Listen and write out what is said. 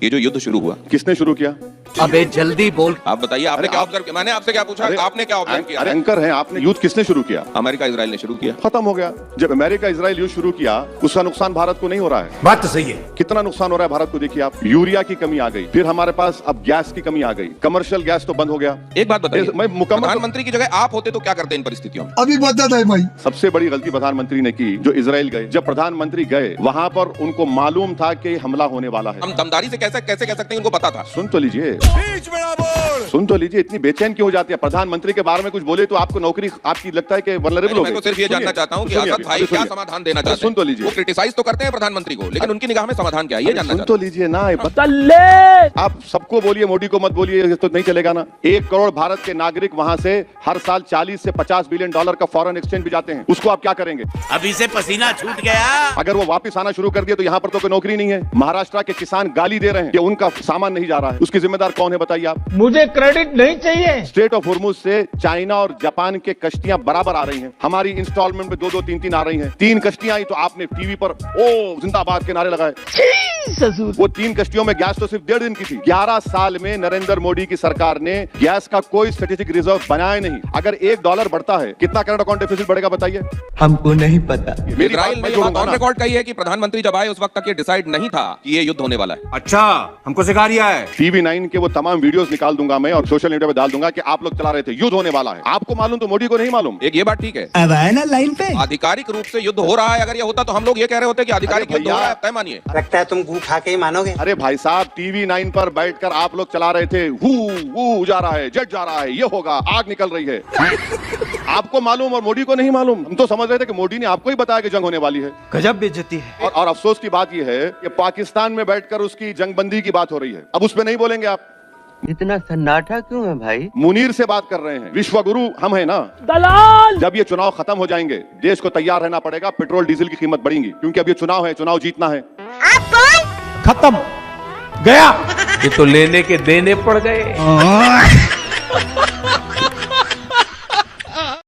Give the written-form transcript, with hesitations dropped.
ये जो युद्ध शुरू हुआ, किसने शुरू किया? अबे जल्दी बोल। आप बताइए, आपने क्या ऑब्जर्व किया? मैंने आपसे क्या पूछा, आपने क्या ऑब्जर्व किया? एंकर हैं, आपने युद्ध किसने शुरू किया? अमेरिका इजराइल ने शुरू किया। खत्म हो गया। जब अमेरिका इजराइल युद्ध शुरू किया, उसका नुकसान भारत को नहीं हो रहा है। बात तो सही है। कितना नुकसान हो रहा है भारत को देखिए आप। यूरिया की कमी आ गई, फिर हमारे पास अब गैस की कमी आ गई, कमर्शियल गैस तो बंद हो गया। एक बात बताइए, मैं मुकम्मल प्रधानमंत्री की जगह आप होते तो क्या करते इन परिस्थितियों में? अभी बता है भाई। सबसे बड़ी गलती प्रधानमंत्री ने की जो इजराइल गए। जब प्रधानमंत्री गए वहां पर उनको मालूम था कि हमला होने वाला है। हम दमदारी से कैसे कैसे कह सकते हैं, उनको पता था। सुन तो लीजिए, सुन तो लीजिए, इतनी बेचैन क्यों हो जाती है? प्रधानमंत्री के बारे में कुछ बोले तो आपको नौकरी, आपकी लगता है कि वल्नरेबल हो गई। मैं तो सिर्फ ये जानना चाहता हूँ कि असद भाई क्या समाधान देना चाहते हैं। सुन तो लीजिए, वो क्रिटिसाइज तो करते हैं प्रधानमंत्री को, लेकिन उनकी निगाह में समाधान क्या है ये जानना सुन चाहता तो लीजिए ना। आप सबको बोलिए, मोदी को मत बोलिए, तो नहीं चलेगा ना। 1 करोड़ भारत के नागरिक वहां से हर साल 40 से 50 बिलियन डॉलर का फॉरेन एक्सचेंज भी जाते हैं। उसको आप क्या करेंगे? अभी से पसीना छूट गया। अगर वो वापस आना शुरू कर दिया तो यहाँ पर तो कोई नौकरी नहीं है। महाराष्ट्र के किसान गाली दे रहे हैं कि उनका सामान नहीं जा रहा है। उसकी जिम्मेदार कौन है बताइए आप? मुझे क्रेडिट नहीं चाहिए। स्ट्रेट ऑफ हॉर्मुज से चाइना और जापान के कश्तियां बराबर आ रही हैं। हमारी इंस्टॉलमेंट में 2-2, 3-3 आ रही हैं। 3 कश्तियां आई तो आपने टीवी पर ओ जिंदाबाद के नारे लगाए। वो 3 कश्तियों में गैस तो सिर्फ 1.5 दिन की थी। 11 साल में नरेंद्र मोदी की सरकार ने गैस का कोई स्ट्रेटेजिक रिजर्व बनाया नहीं। अगर $1 बढ़ता है, कितना करंट अकाउंट डेफिसिट बढ़ेगा बताइए? हमको नहीं पता। मेरी इजराइल बात ने मैं ये बात जोड़ूंगा ऑन ना। रिकॉर्ड कही है कि प्रधानमंत्री जब आए उस वक्त तक ये डिसाइड नहीं था कि ये युद्ध होने वाला है। अच्छा, हमको सिखा रिया है। TV9 के वो तमाम वीडियोस निकाल दूंगा मैं और सोशल मीडिया पे डाल दूंगा कि आप लोग चला रहे थे, युद्ध होने वाला है। आपको मालूम तो मोदी को नहीं मालूम। एक ये बात ठीक है, अब आए ना लाइन पे। आधिकारिक रूप से युद्ध हो रहा है। अगर ये होता तो हम लोग ये कह रहे होते कि आधिकारिक अरे युद्ध हो रहा है, भैया। तय मानिए। लगता है तुम गू खा के ही मानोगे। अरे भाई साहब, TV9 पर बैठकर आप लोग चला रहे थे, हु जा रहा है, जेट जा रहा है, ये होगा, आग निकल रही है। आपको मालूम और मोदी को नहीं मालूम। हम तो समझ रहे थे कि मोदी ने आपको ही बताया कि जंग होने वाली है। गजब बेइज्जती है। और अफसोस की बात यह है कि पाकिस्तान में बैठकर उसकी जंगबंदी की बात हो रही है। अब उस पर नहीं बोलेंगे आप। इतना सन्नाटा क्यों है भाई? मुनीर से बात कर रहे हैं। विश्वगुरु हम है ना। दलाल। जब ये चुनाव खत्म हो जाएंगे, देश को तैयार रहना पड़ेगा। पेट्रोल डीजल की कीमत बढ़ेगी, क्योंकि अब ये चुनाव है, चुनाव जीतना है। खत्म गया। ये तो लेने के देने पड़ गए।